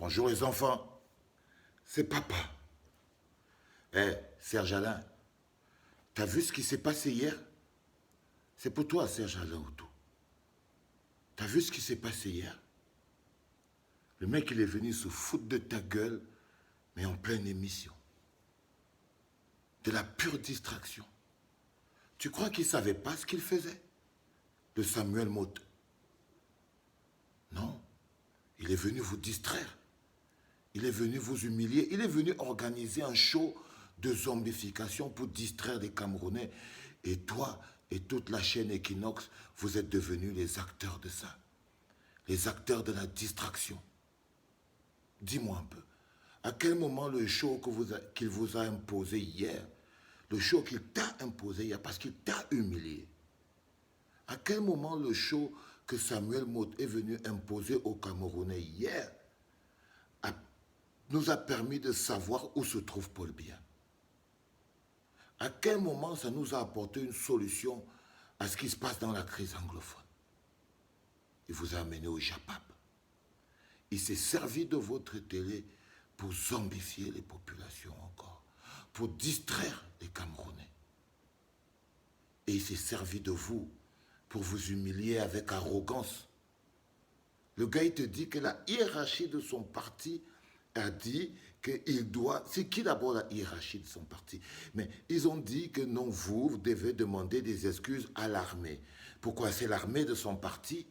Bonjour les enfants, c'est papa. Serge Alain, t'as vu ce qui s'est passé hier? C'est pour toi, Serge Alain Auto. T'as vu ce qui s'est passé hier? Le mec, il est venu se foutre de ta gueule, mais en pleine émission. De la pure distraction. Tu crois qu'il ne savait pas ce qu'il faisait? De Samuel Motte. Non, il est venu vous distraire. Il est venu vous humilier. Il est venu organiser un show de zombification pour distraire les Camerounais. Et toi et toute la chaîne Equinox, vous êtes devenus les acteurs de ça. Les acteurs de la distraction. Dis-moi un peu, à quel moment le show qu'il vous a imposé hier, le show qu'il t'a imposé hier, parce qu'il t'a humilié, à quel moment le show que Samuel Motte est venu imposer aux Camerounais hier nous a permis de savoir où se trouve Paul Biya? À quel moment ça nous a apporté une solution à ce qui se passe dans la crise anglophone? Il vous a amené au Japap. Il s'est servi de votre télé pour zombifier les populations encore, pour distraire les Camerounais. Et il s'est servi de vous pour vous humilier avec arrogance. Le gars, il te dit que la hiérarchie de son parti a dit qu'il doit... C'est qui d'abord la hiérarchie de son parti? Mais ils ont dit que non, vous devez demander des excuses à l'armée. Pourquoi? C'est l'armée de son parti.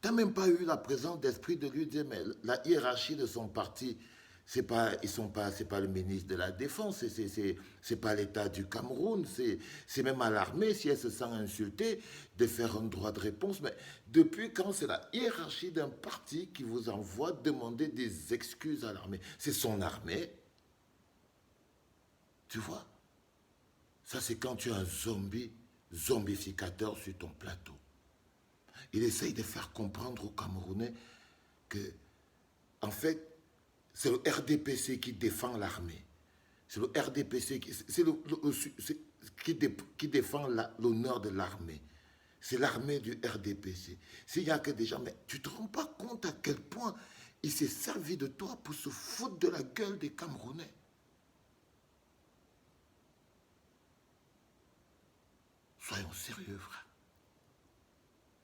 Tu n'as même pas eu la présence d'esprit de lui dire, mais la hiérarchie de son parti, c'est pas le ministre de la Défense, c'est pas l'État du Cameroun, c'est même à l'armée, si elle se sent insultée, de faire un droit de réponse. Mais depuis quand c'est la hiérarchie d'un parti qui vous envoie demander des excuses à l'armée? C'est son armée. Tu vois? Ça, c'est quand tu as un zombificateur sur ton plateau. Il essaye de faire comprendre aux Camerounais que, en fait, c'est le RDPC qui défend l'armée. C'est le RDPC qui défend l'honneur de l'armée. C'est l'armée du RDPC. S'il n'y a que des gens, mais tu ne te rends pas compte à quel point il s'est servi de toi pour se foutre de la gueule des Camerounais. Soyons sérieux, frère.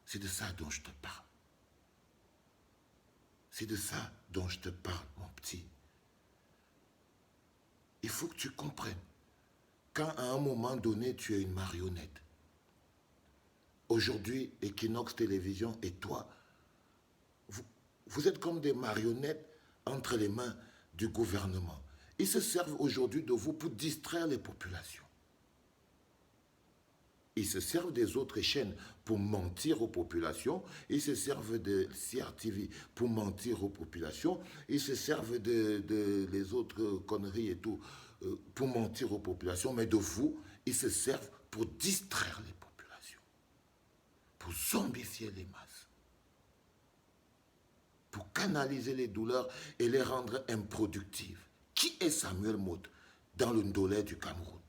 C'est de ça dont je te parle. C'est de ça dont je te parle, mon petit. Il faut que tu comprennes. Quand à un moment donné, tu es une marionnette, aujourd'hui, Equinox Télévision et toi, vous êtes comme des marionnettes entre les mains du gouvernement. Ils se servent aujourd'hui de vous pour distraire les populations. Ils se servent des autres chaînes pour mentir aux populations. Ils se servent de CRTV pour mentir aux populations. Ils se servent de les autres conneries et tout pour mentir aux populations. Mais de vous, ils se servent pour distraire les populations. Pour zombifier les masses. Pour canaliser les douleurs et les rendre improductives. Qui est Samuel Motte dans le Ndolé du Cameroun?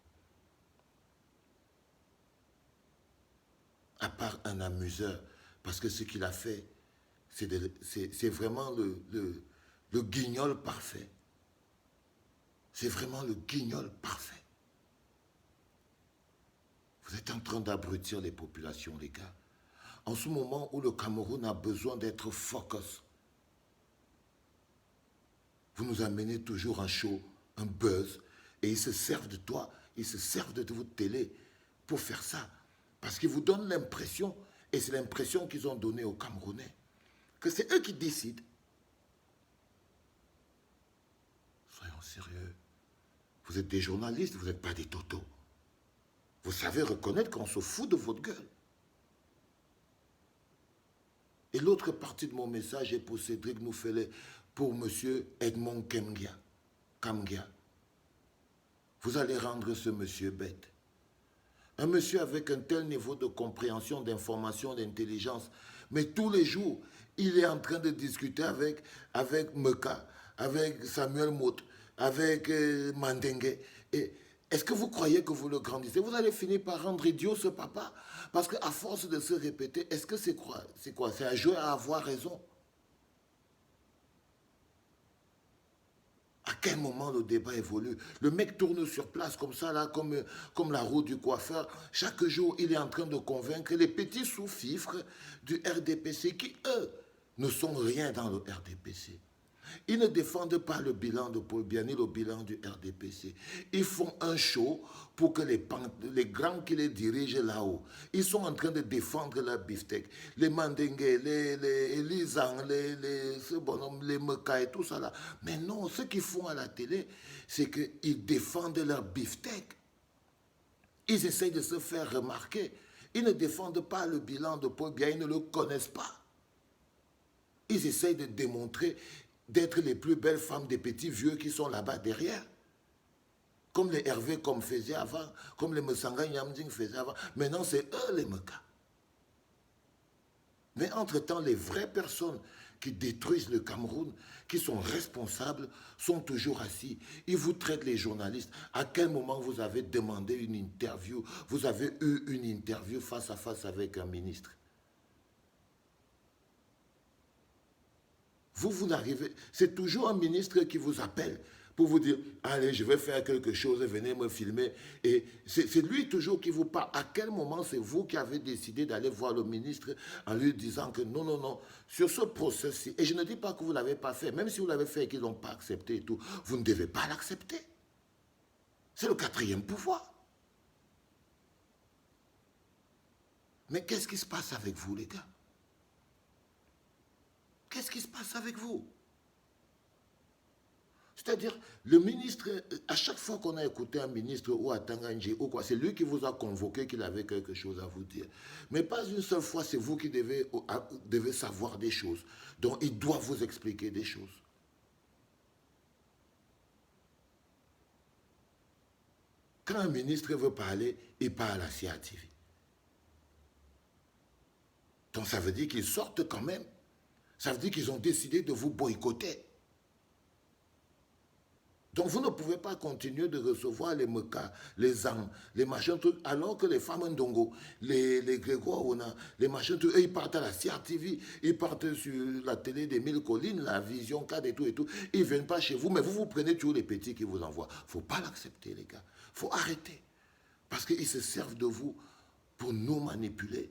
À part un amuseur, parce que ce qu'il a fait, c'est vraiment le guignol parfait. C'est vraiment le guignol parfait. Vous êtes en train d'abrutir les populations, les gars. En ce moment où le Cameroun a besoin d'être focus, vous nous amenez toujours un show, un buzz, et ils se servent de toi, ils se servent de votre télé pour faire ça. Parce qu'ils vous donnent l'impression, et c'est l'impression qu'ils ont donnée aux Camerounais, que c'est eux qui décident. Soyons sérieux. Vous êtes des journalistes, vous n'êtes pas des totos. Vous savez reconnaître qu'on se fout de votre gueule. Et l'autre partie de mon message est pour Cédric Noufele, pour M. Edmond Kamgia. Vous allez rendre ce monsieur bête. Un monsieur avec un tel niveau de compréhension, d'information, d'intelligence, mais tous les jours, il est en train de discuter avec Meka, avec Samuel Motte, avec Mandengue. Et est-ce que vous croyez que vous le grandissez? Vous allez finir par rendre idiot ce papa. Parce qu'à force de se répéter, est-ce que c'est quoi? C'est à jouer à avoir raison. quel moment le débat évolue? Le mec tourne sur place comme ça, là, comme la roue du coiffeur. Chaque jour, il est en train de convaincre les petits sous-fifres du RDPC qui, eux, ne sont rien dans le RDPC. Ils ne défendent pas le bilan de Paul Biya ni le bilan du RDPC. Ils font un show pour que les grands qui les dirigent là-haut, ils sont en train de défendre la beefsteak. Les Mandingue, les Lisang, ce bonhomme, les Meka et tout ça là. Mais non, ce qu'ils font à la télé, c'est qu'ils défendent leur beefsteak. Ils essayent de se faire remarquer. Ils ne défendent pas le bilan de Paul Biya, ils ne le connaissent pas. Ils essayent de démontrer d'être les plus belles femmes des petits vieux qui sont là-bas derrière. Comme les Hervé comme faisaient avant, comme les Messanga Nyamding faisaient avant. Maintenant, c'est eux les Meka. Mais entre-temps, les vraies personnes qui détruisent le Cameroun, qui sont responsables, sont toujours assis. Ils vous traitent les journalistes. À quel moment vous avez demandé une interview? Vous avez eu une interview face à face avec un ministre? Vous n'arrivez... C'est toujours un ministre qui vous appelle pour vous dire, allez, je vais faire quelque chose, venez me filmer. Et c'est lui toujours qui vous parle. À quel moment c'est vous qui avez décidé d'aller voir le ministre en lui disant que non, non, non, sur ce processus, et je ne dis pas que vous ne l'avez pas fait, même si vous l'avez fait et qu'ils n'ont pas accepté et tout, vous ne devez pas l'accepter. C'est le quatrième pouvoir. Mais qu'est-ce qui se passe avec vous, les gars? Qu'est-ce qui se passe avec vous? C'est-à-dire, le ministre, à chaque fois qu'on a écouté un ministre ou à Tanganji ou quoi, c'est lui qui vous a convoqué qu'il avait quelque chose à vous dire. Mais pas une seule fois, c'est vous qui devez savoir des choses. Donc, il doit vous expliquer des choses. Quand un ministre veut parler, il parle à CATV. Donc, ça veut dire qu'ils sortent quand même. Ça veut dire qu'ils ont décidé de vous boycotter. Donc vous ne pouvez pas continuer de recevoir les Meka, les Zang, les machins trucs, alors que les femmes Ndongo, les Grégoire Ona, les machins trucs, eux, ils partent à la CRTV, ils partent sur la télé des 1000 collines, la Vision 4 et tout et tout. Ils ne viennent pas chez vous, mais vous prenez toujours les petits qui vous envoient. Il ne faut pas l'accepter, les gars. Il faut arrêter. Parce qu'ils se servent de vous pour nous manipuler.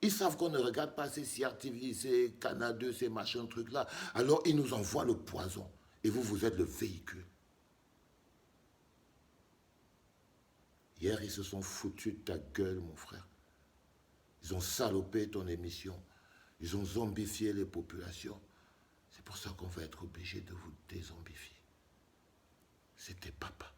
Ils savent qu'on ne regarde pas ces CRTV, ces Canal 2, ces machins trucs-là. Alors ils nous envoient le poison. Et vous êtes le véhicule. Hier, ils se sont foutus de ta gueule, mon frère. Ils ont salopé ton émission. Ils ont zombifié les populations. C'est pour ça qu'on va être obligé de vous dézombifier. C'était papa.